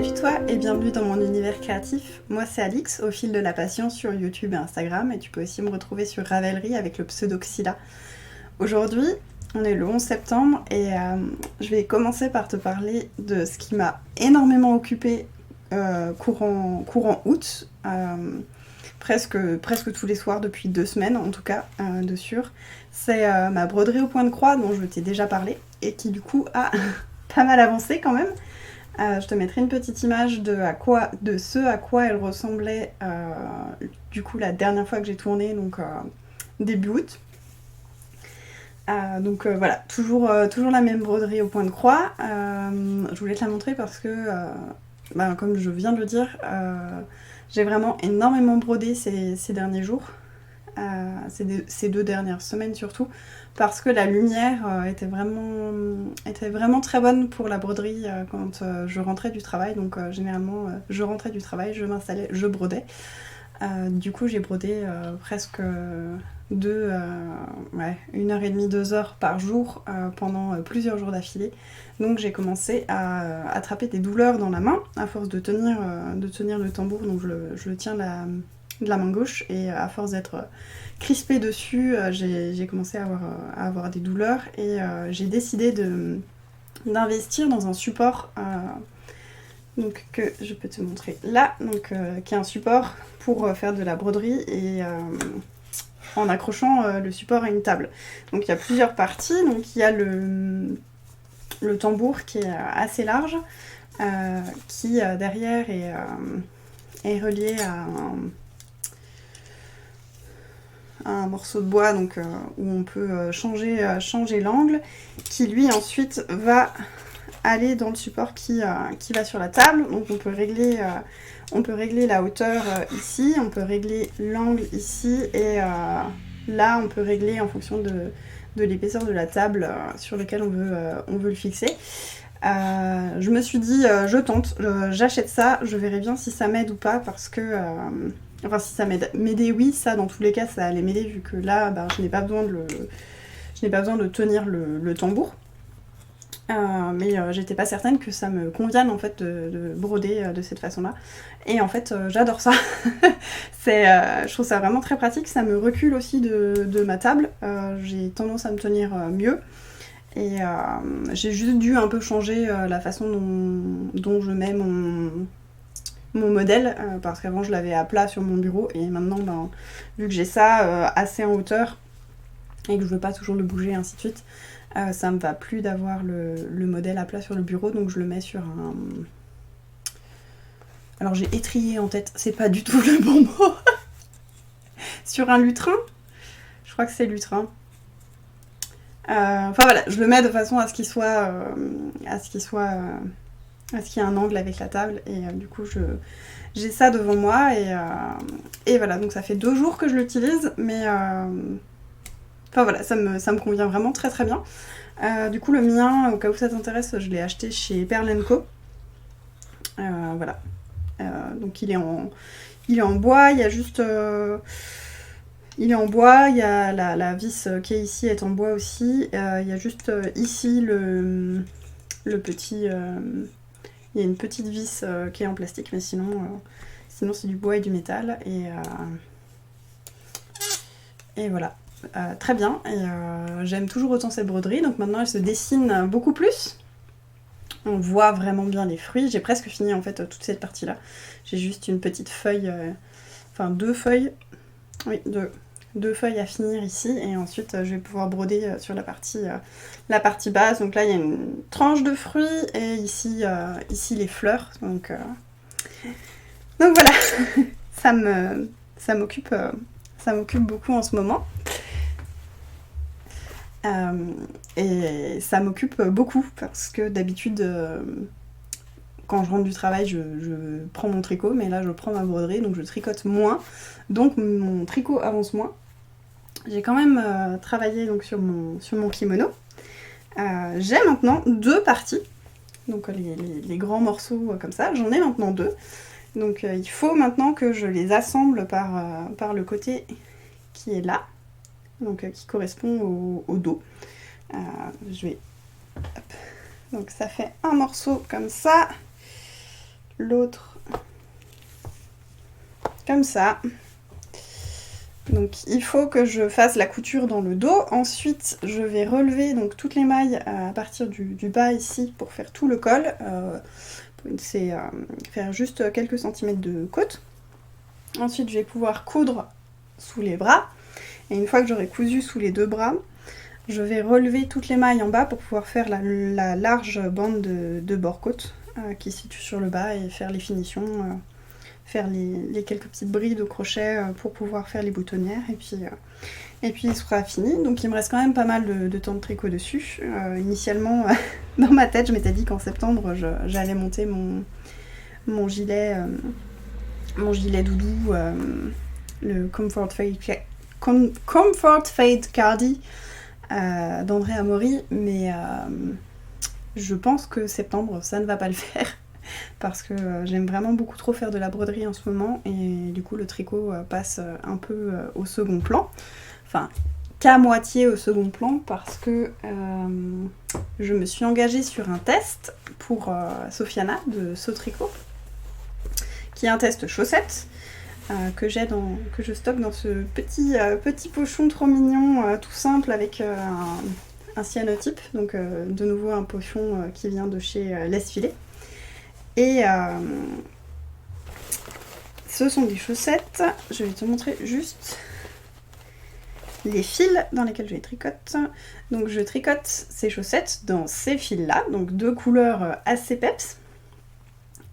Salut toi et bienvenue dans mon univers créatif. Moi c'est Alix, au fil de la passion sur YouTube et Instagram, et tu peux aussi me retrouver sur Ravelry avec le pseudo Xyla. Aujourd'hui, on est le 11 septembre et je vais commencer par te parler de ce qui m'a énormément occupée courant août, presque tous les soirs depuis 2 semaines en tout cas, de sûr. C'est ma broderie au point de croix dont je t'ai déjà parlé et qui du coup a pas mal avancé quand même. Je te mettrai une petite image de ce à quoi elle ressemblait du coup la dernière fois que j'ai tourné, donc début août. Voilà, toujours la même broderie au point de croix. Je voulais te la montrer parce que, comme je viens de le dire, j'ai vraiment énormément brodé ces derniers jours, ces 2 dernières semaines surtout, parce que la lumière était vraiment très bonne pour la broderie quand je rentrais du travail. Donc généralement, je rentrais du travail, je m'installais, je brodais. Du coup, j'ai brodé presque 1h30, 2 heures par jour pendant plusieurs jours d'affilée. Donc j'ai commencé à attraper des douleurs dans la main à force de tenir le tambour. Donc je le tiens de la main gauche, et à force d'être crispée dessus, j'ai commencé à avoir des douleurs, et j'ai décidé d'investir dans un support donc, que je peux te montrer là, donc, qui est un support pour faire de la broderie, et en accrochant le support à une table. Donc il y a plusieurs parties. Donc il y a le tambour qui est assez large, qui derrière est relié à un morceau de bois, donc, où on peut changer l'angle, qui lui ensuite va aller dans le support qui va sur la table. Donc on peut régler la hauteur ici, on peut régler l'angle ici, et là on peut régler en fonction de l'épaisseur de la table sur laquelle on veut le fixer. Je me suis dit, je tente, j'achète ça, je verrai bien si ça m'aide ou pas, parce que si ça m'aider, oui, ça dans tous les cas ça allait m'aider, vu que là je n'ai pas besoin de tenir le tambour. Mais j'étais pas certaine que ça me convienne en fait de broder de cette façon-là. Et en fait, j'adore ça. Je trouve ça vraiment très pratique. Ça me recule aussi de ma table. J'ai tendance à me tenir mieux. Et j'ai juste dû un peu changer la façon dont je mets mon modèle, parce qu'avant je l'avais à plat sur mon bureau, et maintenant, vu que j'ai ça assez en hauteur et que je veux pas toujours le bouger, ainsi de suite, ça me va plus d'avoir le modèle à plat sur le bureau, donc je le mets sur un... Alors j'ai étrié en tête, c'est pas du tout le bon mot. Sur un lutrin. Je crois que c'est lutrin. Voilà, je le mets de façon à ce qu'il y ait un angle avec la table, et du coup j'ai ça devant moi, et voilà, donc ça fait 2 jours que je l'utilise, mais voilà, ça me convient vraiment très très bien. Du coup le mien, au cas où ça t'intéresse, je l'ai acheté chez Pearl & Co. Voilà. Donc il est en bois, il y a juste... il est en bois, il y a la vis qui est ici est en bois aussi. Il y a juste ici le petit... il y a une petite vis qui est en plastique, mais sinon c'est du bois et du métal. Et voilà. Très bien. Et j'aime toujours autant cette broderie. Donc maintenant elle se dessine beaucoup plus. On voit vraiment bien les fruits. J'ai presque fini en fait toute cette partie là. J'ai juste une petite feuille, 2 feuilles. Oui, 2 feuilles à finir ici, et ensuite je vais pouvoir broder sur la partie basse. Donc là il y a une tranche de fruits, et ici les fleurs. Donc voilà. ça m'occupe beaucoup en ce moment. Et ça m'occupe beaucoup parce que d'habitude, quand je rentre du travail, je prends mon tricot, mais là je prends ma broderie, donc je tricote moins, donc mon tricot avance moins. J'ai quand même travaillé donc sur mon kimono. J'ai maintenant 2 parties, donc les grands morceaux comme ça, j'en ai maintenant 2. Donc il faut maintenant que je les assemble par le côté qui est là, donc qui correspond au dos. Je vais... Hop. Donc ça fait un morceau comme ça. l'autre comme ça. Donc il faut que je fasse la couture dans le dos. Ensuite je vais relever donc toutes les mailles à partir du bas ici pour faire tout le col. C'est faire juste quelques centimètres de côte. Ensuite je vais pouvoir coudre sous les bras. Et une fois que j'aurai cousu sous les deux bras, je vais relever toutes les mailles en bas pour pouvoir faire la large bande de bord-côte qui se situe sur le bas et faire les finitions. Faire les quelques petites brides au crochet pour pouvoir faire les boutonnières et puis il sera fini. Donc il me reste quand même pas mal de temps de tricot dessus. Initialement dans ma tête je m'étais dit qu'en septembre j'allais monter mon gilet doudou, le Comfort Fade Cardi d'André Amaury, mais je pense que septembre ça ne va pas le faire. Parce que j'aime vraiment beaucoup trop faire de la broderie en ce moment et du coup le tricot passe un peu au second plan, enfin qu'à moitié au second plan parce que je me suis engagée sur un test pour Sofiana de So Tricot qui est un test chaussette que je stocke dans ce petit pochon trop mignon tout simple avec un cyanotype, donc de nouveau un pochon qui vient de chez Laisse Filer. Et ce sont des chaussettes, je vais te montrer juste les fils dans lesquels je les tricote. Donc je tricote ces chaussettes dans ces fils là, donc deux couleurs assez peps,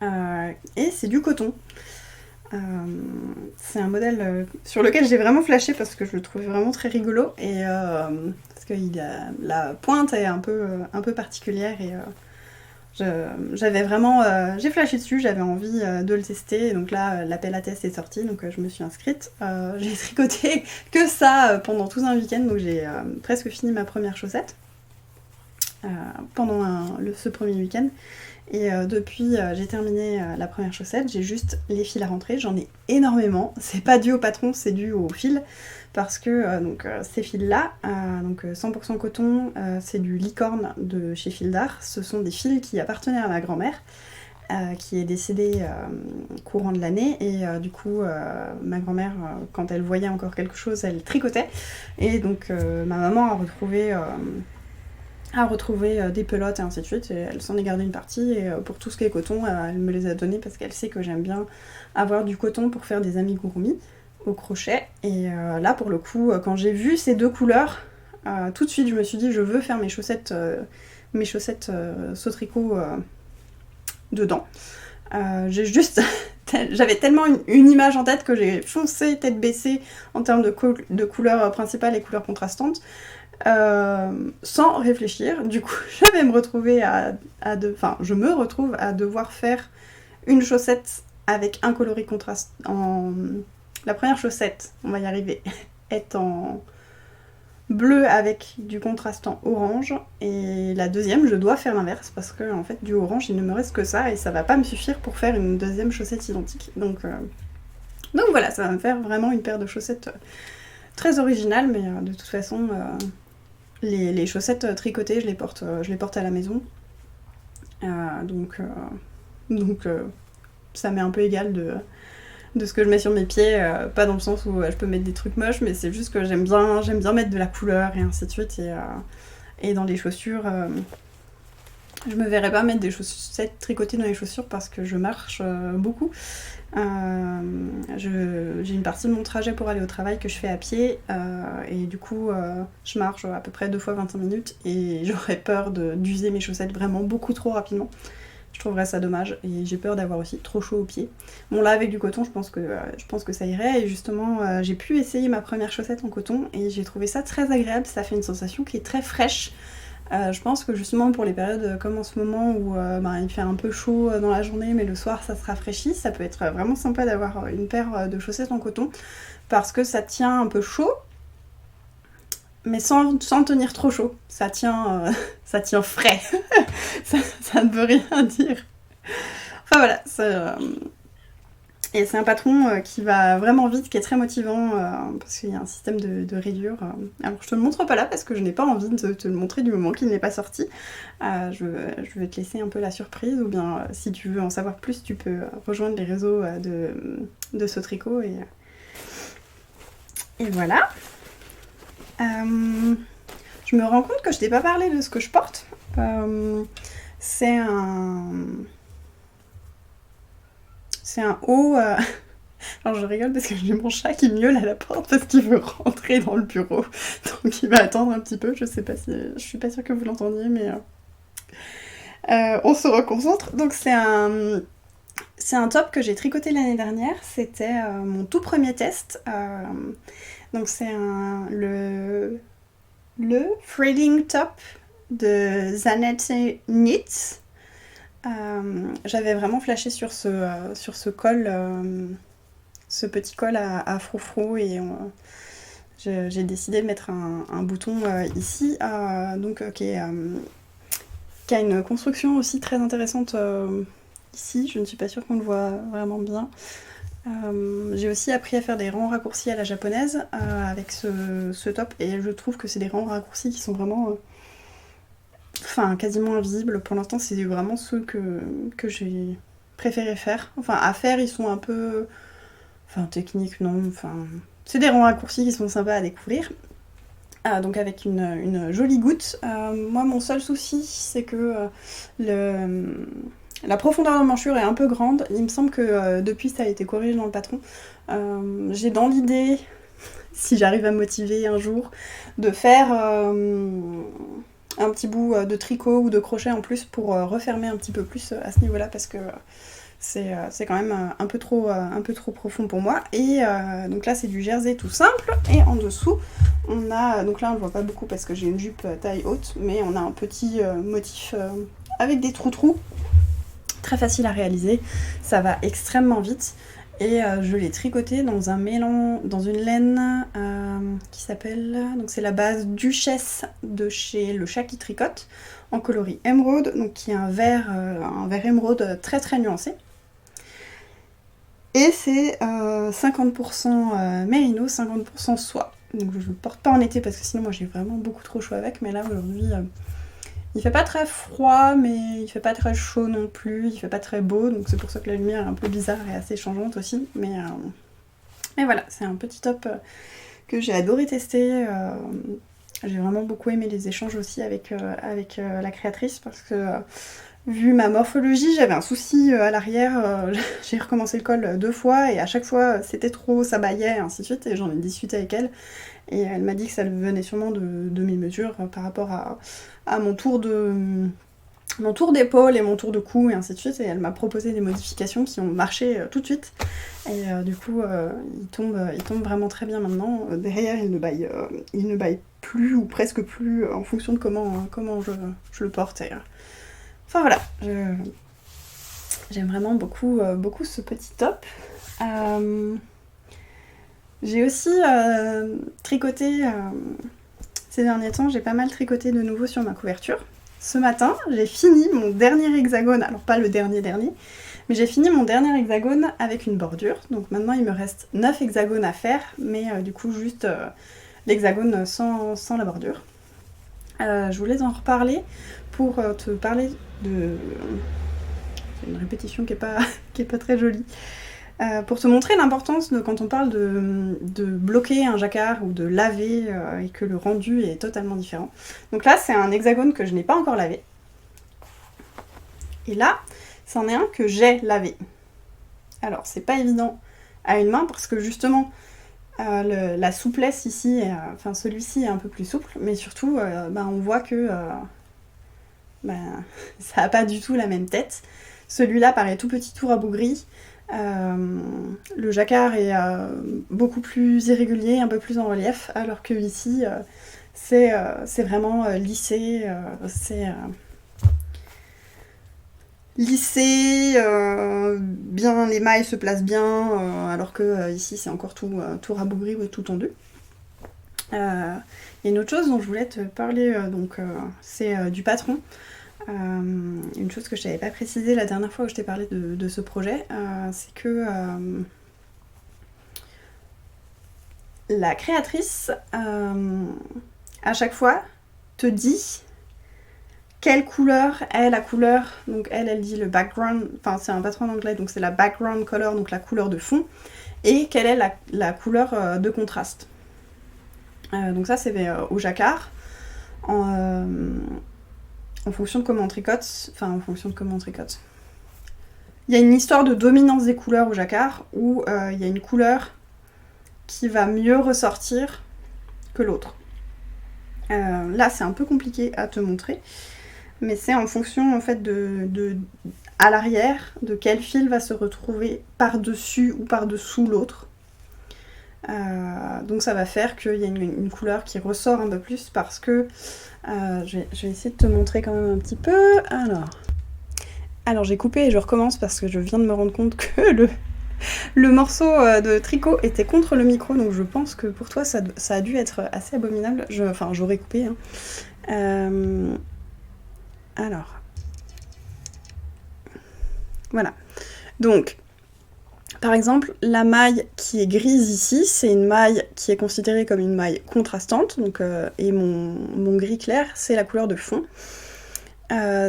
et c'est du coton. C'est un modèle sur lequel j'ai vraiment flashé parce que je le trouvais vraiment très rigolo, et parce que la pointe est un peu particulière et j'avais vraiment, j'ai flashé dessus, j'avais envie de le tester, et donc là l'appel à test est sorti, donc je me suis inscrite. J'ai tricoté que ça pendant tout un week-end, donc j'ai presque fini ma première chaussette pendant ce premier week-end. Et depuis j'ai terminé la première chaussette, j'ai juste les fils à rentrer, j'en ai énormément, c'est pas dû au patron, c'est dû au fil, parce que ces fils là, donc 100% coton, c'est du licorne de chez Fil d'Art, ce sont des fils qui appartenaient à ma grand-mère, qui est décédée courant de l'année, et du coup ma grand-mère quand elle voyait encore quelque chose elle tricotait, et donc ma maman a retrouvé des pelotes et ainsi de suite, et elle s'en est gardée une partie, et pour tout ce qui est coton, elle me les a données parce qu'elle sait que j'aime bien avoir du coton pour faire des amigurumis au crochet. Et là pour le coup, quand j'ai vu ces deux couleurs, tout de suite je me suis dit je veux faire mes chaussettes So Tricot dedans. J'avais tellement une image en tête que j'ai foncé tête baissée en termes de couleurs principales et couleurs contrastantes. Sans réfléchir, du coup je vais me retrouver je me retrouve à devoir faire une chaussette avec un coloris contraste. La première chaussette, on va y arriver, est en bleu avec du contrastant orange, et la deuxième je dois faire l'inverse parce que en fait du orange il ne me reste que ça et ça va pas me suffire pour faire une deuxième chaussette identique. Donc voilà, ça va me faire vraiment une paire de chaussettes très originale, mais de toute façon les chaussettes tricotées, je les porte à la maison. Donc ça m'est un peu égal de ce que je mets sur mes pieds, pas dans le sens où je peux mettre des trucs moches, mais c'est juste que j'aime bien mettre de la couleur et ainsi de suite, et dans les chaussures, je me verrais pas mettre des chaussettes tricotées dans les chaussures parce que je marche beaucoup. J'ai une partie de mon trajet pour aller au travail que je fais à pied, et du coup je marche à peu près 2 fois 25 minutes et j'aurais peur d'user mes chaussettes vraiment beaucoup trop rapidement. Je trouverais ça dommage, et j'ai peur d'avoir aussi trop chaud aux pieds. Bon là avec du coton je pense que ça irait, et justement j'ai pu essayer ma première chaussette en coton et j'ai trouvé ça très agréable, ça fait une sensation qui est très fraîche. Je pense que justement pour les périodes comme en ce moment où il fait un peu chaud dans la journée mais le soir ça se rafraîchit, ça peut être vraiment sympa d'avoir une paire de chaussettes en coton parce que ça tient un peu chaud mais sans tenir trop chaud, ça tient frais. ça ne veut rien dire. Enfin voilà, Et c'est un patron qui va vraiment vite, qui est très motivant, parce qu'il y a un système de rayures. Alors je te le montre pas là parce que je n'ai pas envie de te le montrer du moment qu'il n'est pas sorti. Je vais te laisser un peu la surprise, ou bien si tu veux en savoir plus, tu peux rejoindre les réseaux de ce tricot. Et voilà. Je me rends compte que je t'ai pas parlé de ce que je porte. C'est un haut... Alors je rigole parce que j'ai mon chat qui miaule à la porte parce qu'il veut rentrer dans le bureau. Donc il va attendre un petit peu. Je suis pas sûre que vous l'entendiez, mais on se reconcentre. Donc c'est un top que j'ai tricoté l'année dernière. C'était mon tout premier test. Donc c'est le Threading Top de Zanette Knits. J'avais vraiment flashé sur ce col, ce petit col à froufrou, et j'ai décidé de mettre un bouton ici, donc qui a une construction aussi très intéressante ici. Je ne suis pas sûre qu'on le voit vraiment bien. J'ai aussi appris à faire des rangs raccourcis à la japonaise avec ce top, et je trouve que c'est des rangs raccourcis qui sont vraiment quasiment invisibles. Pour l'instant, c'est vraiment ceux que j'ai préféré faire. Enfin, à faire, ils sont un peu... techniques, non. C'est des rangs raccourcis qui sont sympas à découvrir. Donc avec une jolie goutte. Moi, mon seul souci, c'est que la profondeur de manchure est un peu grande. Il me semble que depuis, ça a été corrigé dans le patron. J'ai dans l'idée, si j'arrive à me motiver un jour, de faire un petit bout de tricot ou de crochet en plus pour refermer un petit peu plus à ce niveau-là, parce que c'est quand même un peu trop profond pour moi. Et donc là, c'est du jersey tout simple. Et en dessous, on a... Donc là, on le voit pas beaucoup parce que j'ai une jupe taille haute, mais on a un petit motif avec des trous. Très facile à réaliser. Ça va extrêmement vite. Et je l'ai tricoté dans un mélange, dans une laine qui s'appelle... Donc c'est la base Duchesse de chez Le Chat qui tricote, en coloris émeraude, donc qui est un vert émeraude très très nuancé. Et c'est 50% mérino, 50% soie. Donc je ne le porte pas en été parce que sinon moi j'ai vraiment beaucoup trop chaud avec, mais là aujourd'hui il fait pas très froid, mais il fait pas très chaud non plus, il fait pas très beau, donc c'est pour ça que la lumière est un peu bizarre et assez changeante aussi. Mais voilà, c'est un petit top que j'ai adoré tester. J'ai vraiment beaucoup aimé les échanges aussi avec la créatrice, parce que vu ma morphologie, j'avais un souci à l'arrière. J'ai recommencé le col 2 fois et à chaque fois c'était trop, ça baillait, et ainsi de suite, et j'en ai discuté avec elle. Et elle m'a dit que ça venait sûrement de mes mesures par rapport à mon tour d'épaule et mon tour de cou et ainsi de suite. Et elle m'a proposé des modifications qui ont marché tout de suite. Et du coup, il tombe vraiment très bien maintenant. Derrière, il ne baille plus ou presque plus en fonction de comment je le porte. Et, enfin voilà, j'aime vraiment beaucoup ce petit top. J'ai aussi tricoté, ces derniers temps, j'ai pas mal tricoté de nouveau sur ma couverture. Ce matin, j'ai fini mon dernier hexagone, alors pas le dernier, mais j'ai fini mon dernier hexagone avec une bordure. Donc maintenant il me reste 9 hexagones à faire, mais du coup juste l'hexagone sans la bordure. Je voulais en reparler pour te parler de... C'est une répétition qui est pas très jolie. Pour te montrer l'importance de quand on parle de bloquer un jacquard ou de laver et que le rendu est totalement différent. Donc là, c'est un hexagone que je n'ai pas encore lavé. Et là, c'en est un que j'ai lavé. Alors, c'est pas évident à une main parce que justement, la souplesse ici, celui-ci est un peu plus souple, mais surtout, on voit que ça n'a pas du tout la même tête. Celui-là paraît tout petit, tout rabougri. Le jacquard est beaucoup plus irrégulier, un peu plus en relief, alors que ici c'est vraiment lissé, bien, les mailles se placent bien, alors que ici c'est encore tout rabougri ou tout tendu. Il y a une autre chose dont je voulais te parler, c'est du patron. une chose que je t'avais pas précisé la dernière fois où je t'ai parlé de ce projet, c'est que la créatrice, à chaque fois, te dit quelle couleur est la couleur. Donc elle dit le background, enfin c'est un patron anglais, donc c'est la background color, donc la couleur de fond, et quelle est la couleur de contraste. Donc ça c'est au jacquard, en fonction de comment on tricote, Il y a une histoire de dominance des couleurs au jacquard, où il y a une couleur qui va mieux ressortir que l'autre. Là c'est un peu compliqué à te montrer, mais c'est en fonction en fait à l'arrière de quel fil va se retrouver par-dessus ou par-dessous l'autre. Donc ça va faire qu'il y a une couleur qui ressort un peu plus, parce que je vais essayer de te montrer quand même un petit peu. Alors j'ai coupé et je recommence parce que je viens de me rendre compte que le morceau de tricot était contre le micro, donc je pense que pour toi ça a dû être assez abominable. Enfin j'aurais coupé. Alors voilà, donc par exemple la maille qui est grise ici, c'est une maille qui est considérée comme une maille contrastante, donc, et mon gris clair c'est la couleur de fond.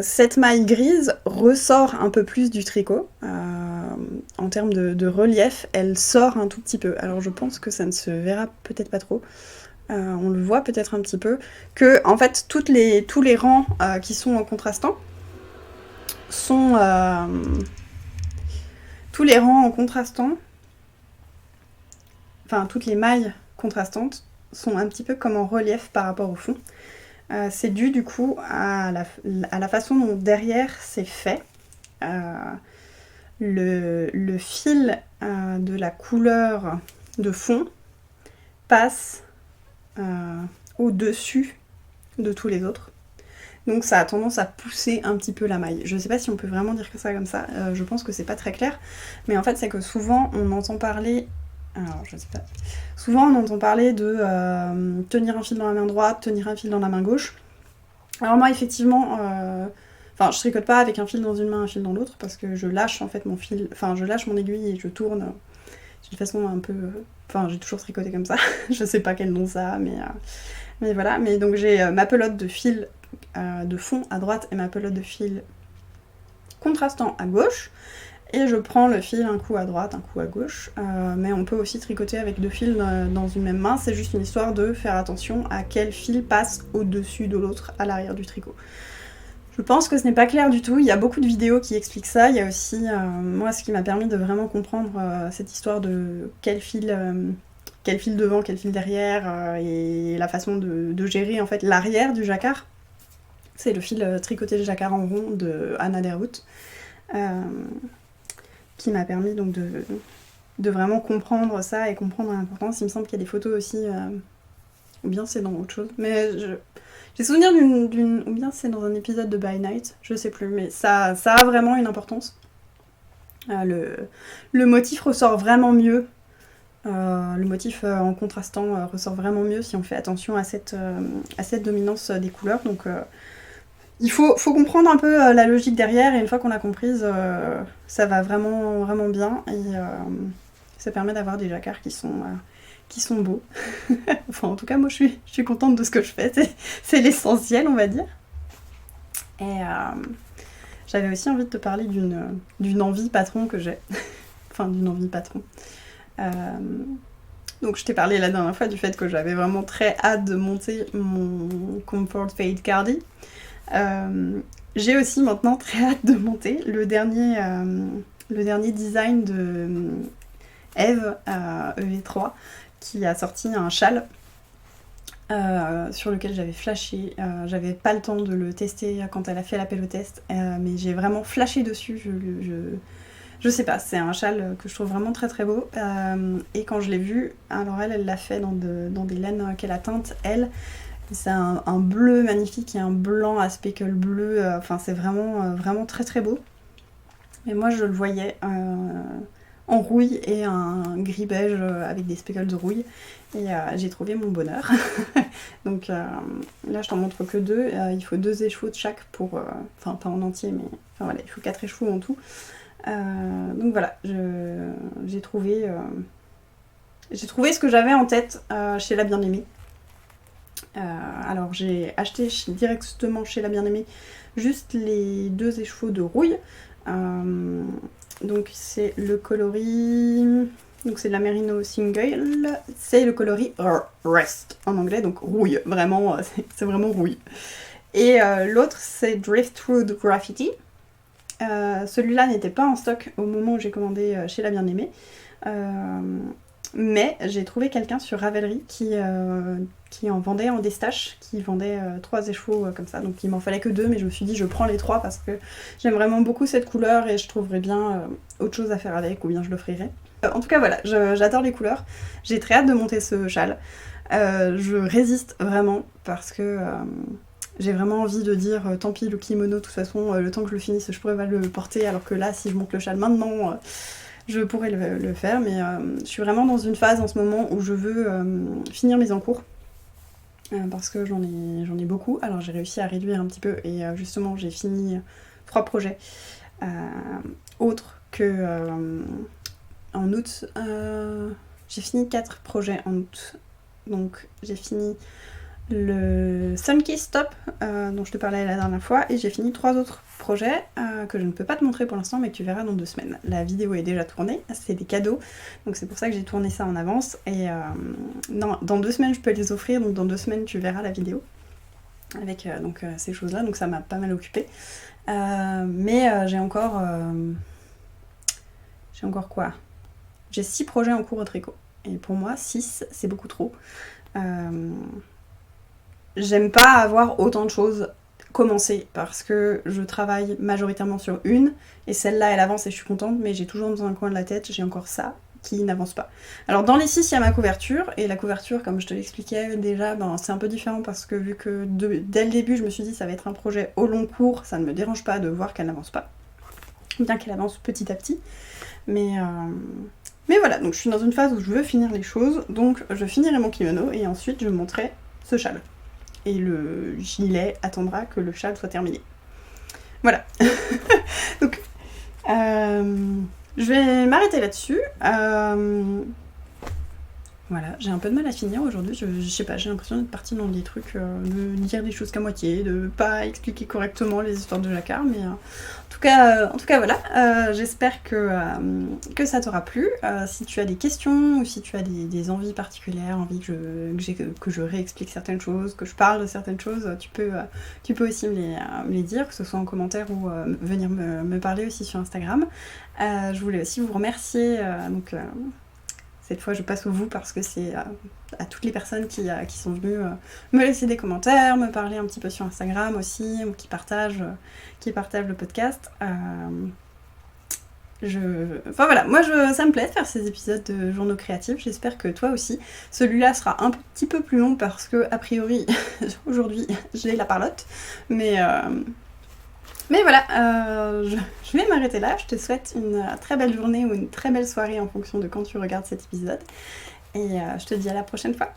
Cette maille grise ressort un peu plus du tricot, en termes de relief, elle sort un tout petit peu. Alors je pense que ça ne se verra peut-être pas trop, on le voit peut-être un petit peu, que en fait tous les rangs qui sont en contrastant sont... tous les rangs en contrastant, enfin toutes les mailles contrastantes sont un petit peu comme en relief par rapport au fond. C'est dû du coup à la façon dont derrière c'est fait. Le fil de la couleur de fond passe au-dessus de tous les autres. Donc ça a tendance à pousser un petit peu la maille. Je sais pas si on peut vraiment dire que ça comme ça, je pense que c'est pas très clair, mais en fait c'est que souvent on entend parler... Alors je sais pas... Souvent on entend parler de tenir un fil dans la main droite, tenir un fil dans la main gauche. Alors moi effectivement... Enfin, je tricote pas avec un fil dans une main, un fil dans l'autre, parce que je lâche en fait mon fil, enfin je lâche mon aiguille et je tourne d'une façon un peu... Enfin, j'ai toujours tricoté comme ça, je sais pas quel nom ça a, mais voilà. Mais donc j'ai ma pelote de fil de fond à droite et ma pelote de fil contrastant à gauche, et je prends le fil un coup à droite, un coup à gauche, mais on peut aussi tricoter avec deux fils dans une même main, c'est juste une histoire de faire attention à quel fil passe au-dessus de l'autre à l'arrière du tricot. Je pense que ce n'est pas clair du tout, il y a beaucoup de vidéos qui expliquent ça, il y a aussi, moi ce qui m'a permis de vraiment comprendre cette histoire de quel fil devant, quel fil derrière, et la façon de gérer en fait l'arrière du jacquard. C'est le fil tricoté de jacquard en rond de Anna Derwood, qui m'a permis donc de vraiment comprendre ça et comprendre l'importance. Il me semble qu'il y a des photos aussi, ou bien c'est dans autre chose, mais j'ai souvenir ou bien c'est dans un épisode de By Night, je sais plus, mais ça a vraiment une importance. Le motif ressort vraiment mieux, le motif en contrastant ressort vraiment mieux si on fait attention à cette dominance des couleurs, donc il faut comprendre un peu la logique derrière, et une fois qu'on l'a comprise, ça va vraiment, vraiment bien, et ça permet d'avoir des jacquards qui sont beaux. Enfin, en tout cas, moi, je suis contente de ce que je fais. C'est l'essentiel, on va dire. Et j'avais aussi envie de te parler d'une envie patron que j'ai. Enfin, d'une envie patron. Donc, je t'ai parlé la dernière fois du fait que j'avais vraiment très hâte de monter mon Comfort Fade Cardi. J'ai aussi maintenant très hâte de monter le dernier design de Eve EV3, qui a sorti un châle sur lequel j'avais flashé. J'avais pas le temps de le tester quand elle a fait l'appel au test, mais j'ai vraiment flashé dessus. Je sais pas, c'est un châle que je trouve vraiment très très beau, et quand je l'ai vu, alors elle l'a fait dans des laines qu'elle a teintes, elle. C'est un bleu magnifique et un blanc à speckle bleu, enfin c'est vraiment, vraiment très très beau. Et moi je le voyais en rouille et un gris beige avec des speckles de rouille. Et j'ai trouvé mon bonheur. Donc là je t'en montre que 2, il faut 2 écheveaux de chaque pour... Enfin pas en entier mais... Enfin voilà, il faut 4 écheveaux en tout. Donc voilà, j'ai trouvé ce que j'avais en tête chez La Bien-Aimée. Alors j'ai acheté directement chez La Bien-Aimée juste les 2 écheveaux de rouille. Donc c'est le coloris... Donc c'est de la Merino Single, c'est le coloris Rust en anglais, donc rouille, vraiment, c'est vraiment rouille. Et l'autre c'est Driftwood Graffiti. Celui-là n'était pas en stock au moment où j'ai commandé chez La Bien-Aimée. Mais j'ai trouvé quelqu'un sur Ravelry qui en vendait en déstache, qui vendait 3 écheveaux comme ça, donc il m'en fallait que 2, mais je me suis dit je prends les 3 parce que j'aime vraiment beaucoup cette couleur et je trouverais bien autre chose à faire avec, ou bien je l'offrirais. En tout cas voilà, j'adore les couleurs, j'ai très hâte de monter ce châle. Je résiste vraiment parce que j'ai vraiment envie de dire tant pis le kimono, de toute façon le temps que je le finisse je pourrais pas le porter, alors que là si je monte le châle maintenant... je pourrais le faire, mais je suis vraiment dans une phase en ce moment où je veux finir mes encours. Parce que j'en ai beaucoup. Alors j'ai réussi à réduire un petit peu et justement j'ai fini 3 projets autres que en août. J'ai fini 4 projets en août. Donc j'ai fini le Sunkiss Stop dont je te parlais la dernière fois, et j'ai fini 3 autres projets que je ne peux pas te montrer pour l'instant mais que tu verras dans 2 semaines. La vidéo est déjà tournée, c'est des cadeaux, donc c'est pour ça que j'ai tourné ça en avance, et non, dans 2 semaines je peux les offrir, donc dans 2 semaines tu verras la vidéo avec ces choses là, donc ça m'a pas mal occupée. Mais j'ai encore quoi, j'ai 6 projets en cours au tricot, et pour moi 6 c'est beaucoup trop. J'aime pas avoir autant de choses commencées parce que je travaille majoritairement sur une, et celle-là elle avance et je suis contente, mais j'ai toujours dans un coin de la tête, j'ai encore ça qui n'avance pas. Alors dans les 6 il y a ma couverture, et la couverture comme je te l'expliquais déjà, c'est un peu différent parce que vu que dès le début je me suis dit ça va être un projet au long cours, ça ne me dérange pas de voir qu'elle n'avance pas, bien qu'elle avance petit à petit, mais voilà, donc je suis dans une phase où je veux finir les choses, donc je finirai mon kimono et ensuite je monterai ce châle. Et le gilet attendra que le châle soit terminé. Voilà. Donc, je vais m'arrêter là-dessus. Voilà, j'ai un peu de mal à finir aujourd'hui. Je sais pas, j'ai l'impression d'être partie dans des trucs, de dire des choses qu'à moitié, de pas expliquer correctement les histoires de Jacquard, mais en tout cas voilà. J'espère que ça t'aura plu. Si tu as des questions ou si tu as des envies particulières, envie que je réexplique certaines choses, que je parle de certaines choses, tu peux aussi me les dire, que ce soit en commentaire ou venir me parler aussi sur Instagram. Je voulais aussi vous remercier, cette fois je passe au vous parce que c'est à toutes les personnes qui sont venues me laisser des commentaires, me parler un petit peu sur Instagram aussi, ou qui partagent le podcast. Enfin voilà, moi ça me plaît de faire ces épisodes de journaux créatifs, j'espère que toi aussi. Celui-là sera un petit peu plus long parce que a priori aujourd'hui j'ai la parlotte, mais voilà, je vais m'arrêter là. Je te souhaite une très belle journée ou une très belle soirée en fonction de quand tu regardes cet épisode. Et je te dis à la prochaine fois.